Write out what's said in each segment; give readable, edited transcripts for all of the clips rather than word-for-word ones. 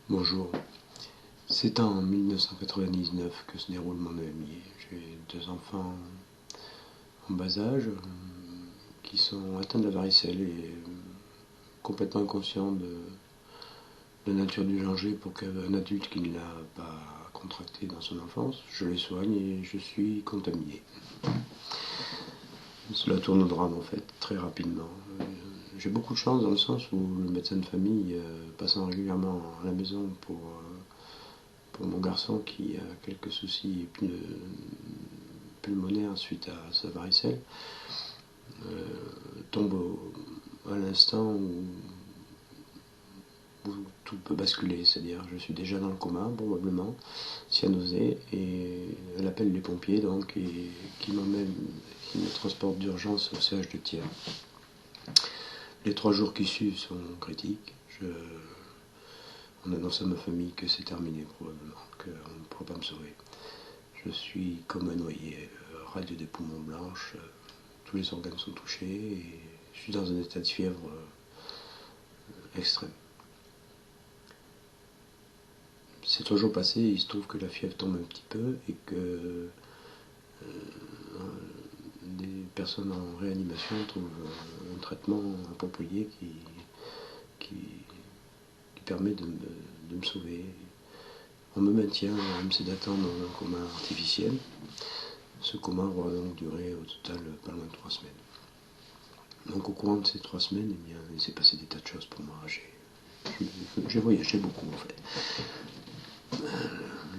Bonjour, c'est en 1999 que se déroule mon EMI. J'ai deux enfants en bas âge qui sont atteints de la varicelle et complètement inconscients de la nature du danger pour qu'un adulte qui ne l'a pas contracté dans son enfance, je les soigne et je suis contaminé. Cela tourne au drame en fait, très rapidement. J'ai beaucoup de chance dans le sens où le médecin de famille passant régulièrement à la maison pour mon garçon qui a quelques soucis pulmonaires suite à sa varicelle, tombe à l'instant où tout peut basculer, c'est-à-dire je suis déjà dans le coma probablement, cyanosé, et elle appelle les pompiers donc et qui me transportent d'urgence au CH de Thiers. Les 3 jours qui suivent sont critiques. On annonce à ma famille que c'est terminé probablement, qu'on ne pourra pas me sauver. Je suis comme un noyé, radio des poumons blanches, tous les organes sont touchés et je suis dans un état de fièvre extrême. Ces 3 jours passés, il se trouve que la fièvre tombe un petit peu et que des personnes en réanimation trouvent un traitement approprié qui permet de me sauver. On me maintient en me sédatant dans un coma artificiel. Ce coma aura donc duré au total pas loin de 3 semaines. Donc au courant de ces 3 semaines, eh bien, il s'est passé des tas de choses pour moi. J'ai voyagé beaucoup en fait.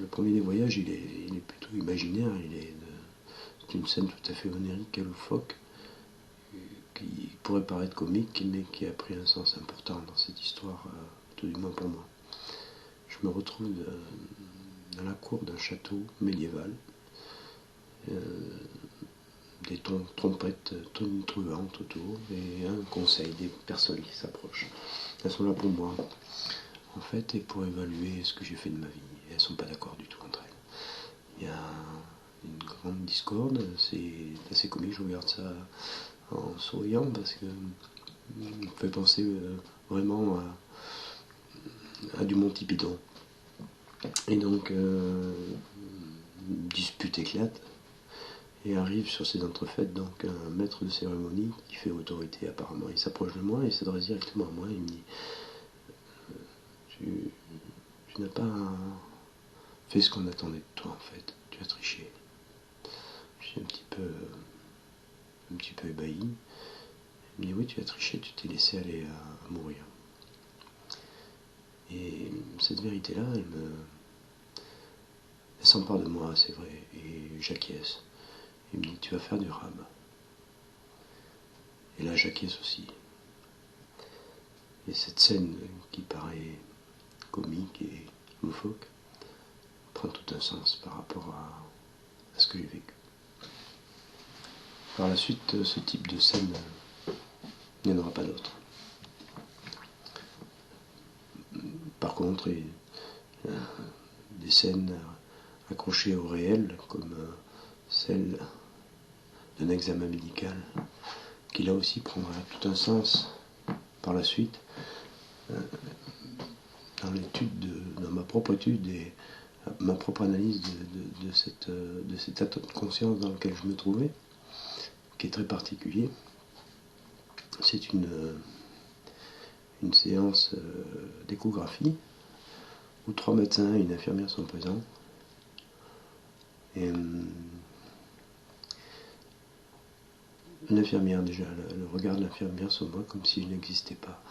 Le premier des voyages, il est plutôt imaginaire. C'est une scène tout à fait onirique et loufoque qui pourrait paraître comique, mais qui a pris un sens important dans cette histoire, tout du moins pour moi. Je me retrouve dans la cour d'un château médiéval. Des trompettes tonitruantes autour et un conseil des personnes qui s'approchent. Elles sont là pour moi, en fait, et pour évaluer ce que j'ai fait de ma vie. Et elles ne sont pas d'accord du tout entre elles. Il y a une grande discorde, c'est assez comique, je regarde ça en souriant parce que ça me fait penser vraiment à du Monty Python. Et donc, une dispute éclate. Et arrive sur ces entrefaites donc un maître de cérémonie qui fait autorité apparemment. Il s'approche de moi et s'adresse directement à moi. Il me dit tu n'as pas fait ce qu'on attendait de toi en fait. Tu as triché. Je suis un petit peu ébahi. Il me dit oui, tu as triché, tu t'es laissé aller à mourir. Et cette vérité-là, elle s'empare de moi, c'est vrai, et j'acquiesce. Il me dit tu vas faire du rab. Et là j'acquiesce aussi. Et cette scène qui paraît comique et loufoque prend tout un sens par rapport à ce que j'ai vécu. Par la suite, ce type de scène, il n'y en aura pas d'autre. Par contre, des scènes accrochées au réel, comme celle d'un examen médical, qui là aussi prendra tout un sens par la suite, dans ma propre étude et ma propre analyse de cet état de conscience dans lequel je me trouvais, qui est très particulier. C'est une séance d'échographie où 3 médecins et une infirmière sont présents. Et l'infirmière, déjà, le regard de l'infirmière sur moi comme si je n'existais pas.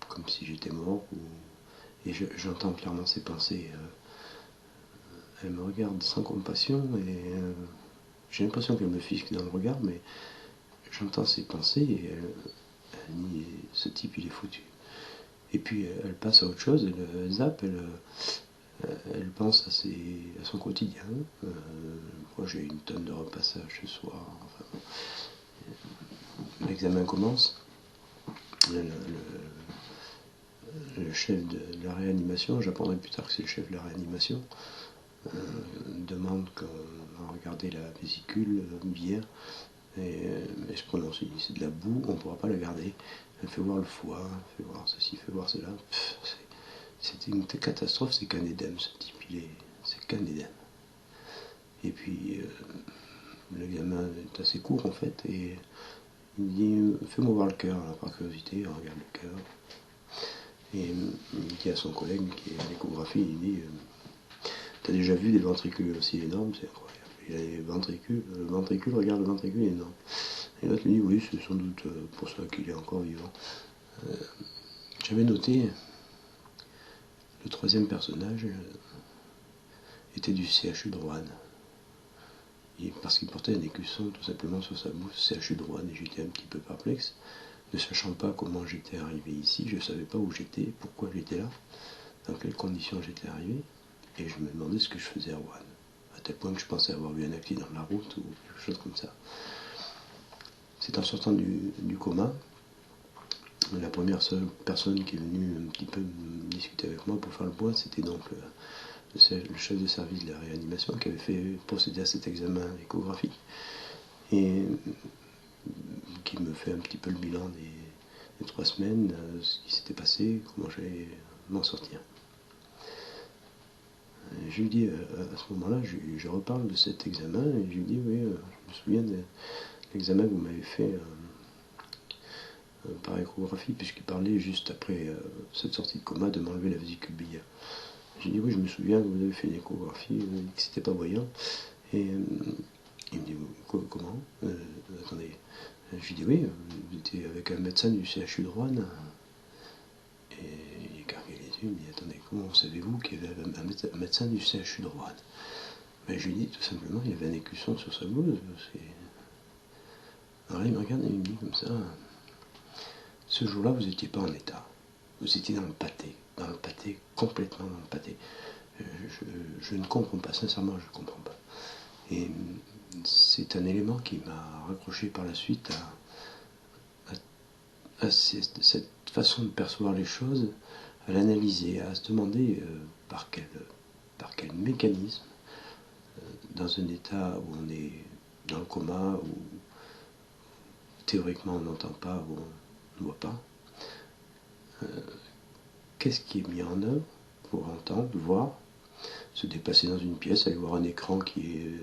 Comme si j'étais mort. Et j'entends clairement ses pensées. Elle me regarde sans compassion et j'ai l'impression qu'elle me fixe dans le regard, mais j'entends ses pensées et elle dit ce type il est foutu. Et puis elle passe à autre chose, elle zappe, elle pense à son quotidien. Moi j'ai une tonne de repassage ce soir. Enfin, l'examen commence. Le chef de la réanimation, j'apprendrai plus tard que c'est le chef de la réanimation, demande à regarder la vésicule biliaire Et je prononce, il dit c'est de la boue, on ne pourra pas la garder. Elle fait voir le foie, fait voir ceci, fait voir cela. C'était une catastrophe, c'est qu'un édème, ce type, c'est qu'un édème. Et puis, l'examen est assez court en fait, et il me dit fais-moi voir le cœur, alors par curiosité, il regarde le cœur. Et il dit à son collègue qui est à l'échographie, il dit t'as déjà vu des ventricules aussi énormes, c'est incroyable. Il a les ventricules, le ventricule, regarde le ventricule énorme. Et l'autre lui dit oui, c'est sans doute pour ça qu'il est encore vivant. J'avais noté, le troisième personnage était du CHU de Roanne. Parce qu'il portait un écusson tout simplement sur sa bouche, CHU de Roanne, et j'étais un petit peu perplexe, ne sachant pas comment j'étais arrivé ici, je ne savais pas où j'étais, pourquoi j'étais là, dans quelles conditions j'étais arrivé, et je me demandais ce que je faisais à Roanne, à tel point que je pensais avoir eu un accident de la route ou quelque chose comme ça. C'est en sortant du coma, la première seule personne qui est venue un petit peu discuter avec moi pour faire le point, c'était donc le chef de service de la réanimation qui avait fait procéder à cet examen échographique et qui me fait un petit peu le bilan des 3 semaines, ce qui s'était passé, comment j'allais m'en sortir. Et je lui dis à ce moment-là, je reparle de cet examen et je lui dis oui, je me souviens de l'examen que vous m'avez fait par échographie, puisqu'il parlait juste après cette sortie de coma de m'enlever la vésicule biliaire. J'ai dit oui, je me souviens que vous avez fait une échographie, que c'était pas voyant. Et il me dit comment attendez. Je lui dis oui, vous étiez avec un médecin du CHU de Roanne. Et il carguait les yeux, il me dit attendez, comment savez-vous qu'il y avait un médecin du CHU de Roanne? Ben, je lui dis tout simplement, il y avait un écusson sur sa blouse. Alors là, il me regarde et il me dit comme ça, ce jour-là, vous n'étiez pas en état. Vous étiez dans le pâté, complètement dans le pâté. Je ne comprends pas, sincèrement, je ne comprends pas. Et c'est un élément qui m'a raccroché par la suite à cette façon de percevoir les choses, à l'analyser, à se demander par quel mécanisme, dans un état où on est dans le coma, où théoriquement on n'entend pas, où on ne voit pas, qu'est-ce qui est mis en œuvre pour entendre, voir, se déplacer dans une pièce, aller voir un écran qui est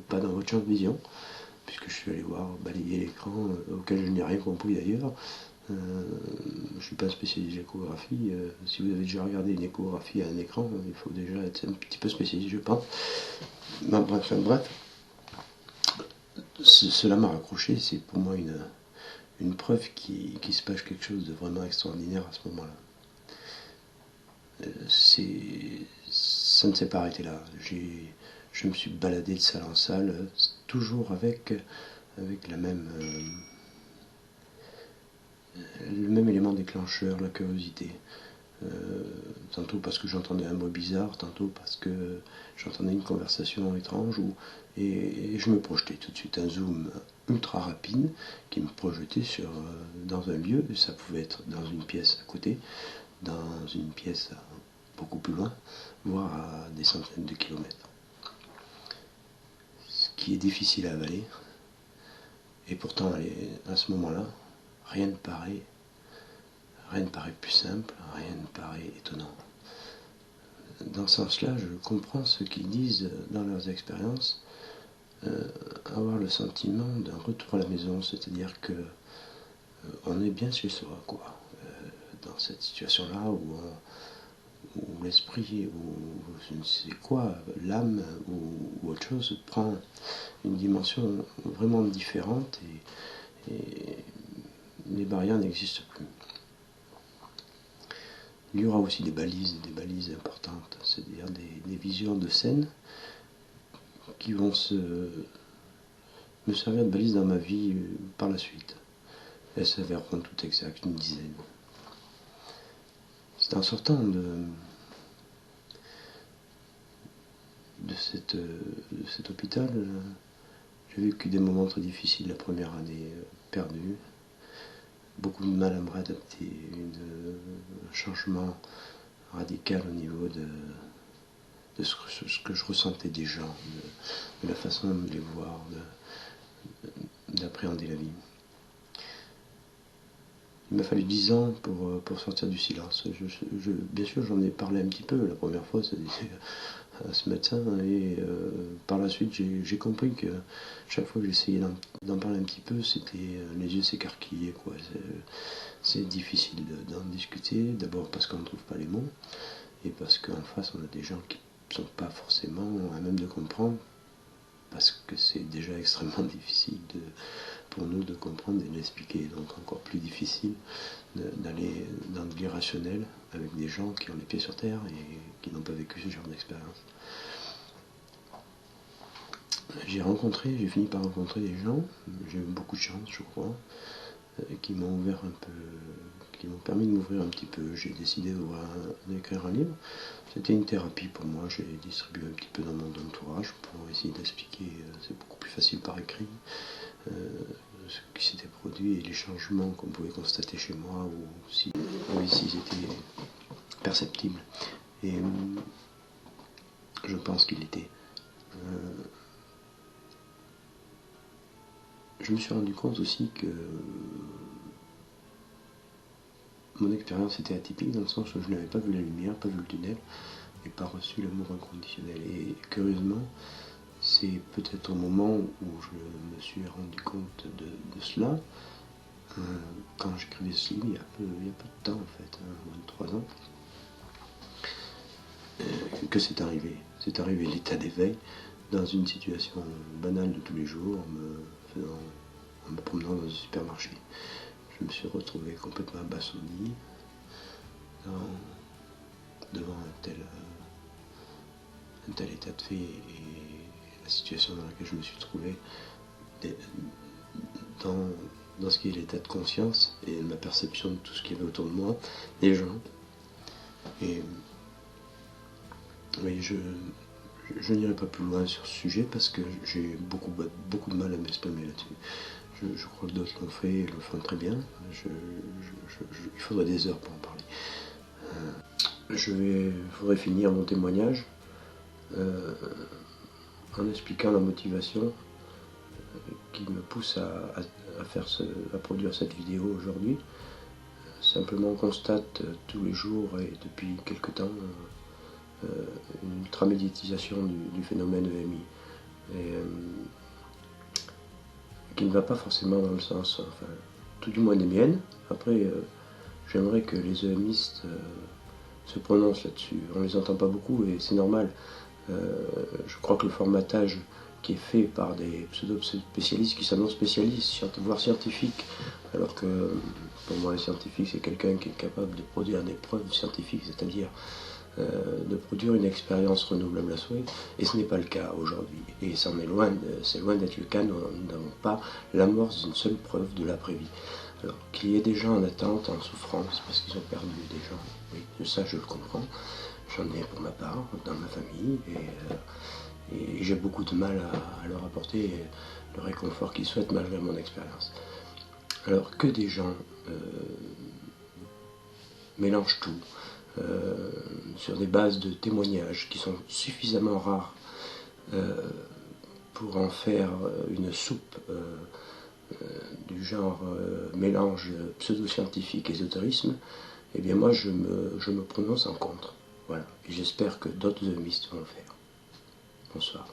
pas dans votre champ de vision, puisque je suis allé voir balayer l'écran auquel je n'ai rien compris d'ailleurs. Je ne suis pas spécialisé échographie. Si vous avez déjà regardé une échographie à un écran, il faut déjà être un petit peu spécialisé, je pense. Bref, cela m'a raccroché. C'est pour moi une preuve qu'il se passe quelque chose de vraiment extraordinaire à ce moment-là. Ça ne s'est pas arrêté là. Je me suis baladé de salle en salle, toujours avec le même élément déclencheur, la curiosité. Tantôt parce que j'entendais un mot bizarre, tantôt parce que j'entendais une conversation étrange, et je me projetais tout de suite, un zoom ultra rapide qui me projetait dans un lieu, et ça pouvait être dans une pièce à côté, dans une pièce beaucoup plus loin, voire à des centaines de kilomètres. Ce qui est difficile à avaler, et pourtant à ce moment-là, rien ne paraît plus simple, rien ne paraît étonnant. Dans ce sens-là, je comprends ce qu'ils disent dans leurs expériences, avoir le sentiment d'un retour à la maison, c'est-à-dire que on est bien chez soi, quoi. Dans cette situation-là où l'esprit, ou je ne sais quoi, l'âme ou autre chose prend une dimension vraiment différente et les barrières n'existent plus. Il y aura aussi des balises importantes, c'est-à-dire des visions de scènes qui vont me servir de balises dans ma vie par la suite. Elles s'avèreront tout exact, une dizaine. C'est en sortant de cet hôpital, j'ai vécu des moments très difficiles la première année, perdue, beaucoup de mal à me réadapter, un changement radical au niveau de ce que je ressentais des gens, de la façon de les voir, de la d'appréhender la vie. Il m'a fallu 10 ans pour sortir du silence. Bien sûr, j'en ai parlé un petit peu la première fois, c'est-à-dire à ce médecin, et par la suite, j'ai compris que chaque fois que j'essayais d'en parler un petit peu, c'était les yeux s'écarquillaient, quoi. C'est difficile d'en discuter, d'abord parce qu'on ne trouve pas les mots, et parce qu'en face, on a des gens qui ne sont pas forcément à même de comprendre, parce que c'est déjà extrêmement difficile pour nous de comprendre et de l'expliquer, donc encore plus difficile d'aller dans l'irrationnel avec des gens qui ont les pieds sur terre et qui n'ont pas vécu ce genre d'expérience. J'ai fini par rencontrer des gens, j'ai eu beaucoup de chance, je crois, qui m'ont ouvert un peu, qui m'ont permis de m'ouvrir un petit peu. J'ai décidé d'écrire un livre. C'était une thérapie pour moi, j'ai distribué un petit peu dans mon entourage pour essayer d'expliquer, c'est beaucoup plus facile par écrit, ce qui s'était produit et les changements qu'on pouvait constater chez moi, ou s'ils étaient perceptibles. Et je pense qu'il était. Je me suis rendu compte aussi que mon expérience était atypique dans le sens où je n'avais pas vu la lumière, pas vu le tunnel, et pas reçu l'amour inconditionnel. Et curieusement, c'est peut-être au moment où je me suis rendu compte de cela, quand j'écrivais ce livre, il y a peu de temps en fait, moins de 3 ans, que c'est arrivé. C'est arrivé l'état d'éveil dans une situation banale de tous les jours, en me promenant dans un supermarché. Je me suis retrouvé complètement abasourdi devant un tel état de fait et la situation dans laquelle je me suis trouvé dans ce qui est l'état de conscience et ma perception de tout ce qu'il y avait autour de moi, des gens. Et oui, je n'irai pas plus loin sur ce sujet parce que j'ai beaucoup de mal à m'exprimer là-dessus. Je crois que d'autres l'ont fait et le font très bien. Il faudrait des heures pour en parler. Il faudrait finir mon témoignage en expliquant la motivation qui me pousse à produire cette vidéo aujourd'hui. Simplement, on constate tous les jours et depuis quelque temps une ultramédiatisation du phénomène EMI, et qui ne va pas forcément dans le sens, enfin, tout du moins des miennes. Après, j'aimerais que les EMistes se prononcent là-dessus. On les entend pas beaucoup et c'est normal. Je crois que le formatage qui est fait par des pseudo-spécialistes qui s'annoncent spécialistes, voire scientifiques, alors que pour moi un scientifique c'est quelqu'un qui est capable de produire des preuves scientifiques, c'est-à-dire de produire une expérience renouvelable à souhait, et ce n'est pas le cas aujourd'hui. Et c'est loin d'être le cas, nous n'avons pas l'amorce d'une seule preuve de l'après-vie. Alors, qu'il y ait des gens en attente, en souffrance, parce qu'ils ont perdu des gens, oui, ça je le comprends, j'en ai pour ma part, dans ma famille, et j'ai beaucoup de mal à leur apporter le réconfort qu'ils souhaitent malgré mon expérience. Alors que des gens mélangent tout, sur des bases de témoignages qui sont suffisamment rares pour en faire une soupe du genre mélange pseudo-scientifique et ésotérisme, eh bien moi je me prononce en contre. Voilà. Et j'espère que d'autres EMistes vont le faire. Bonsoir.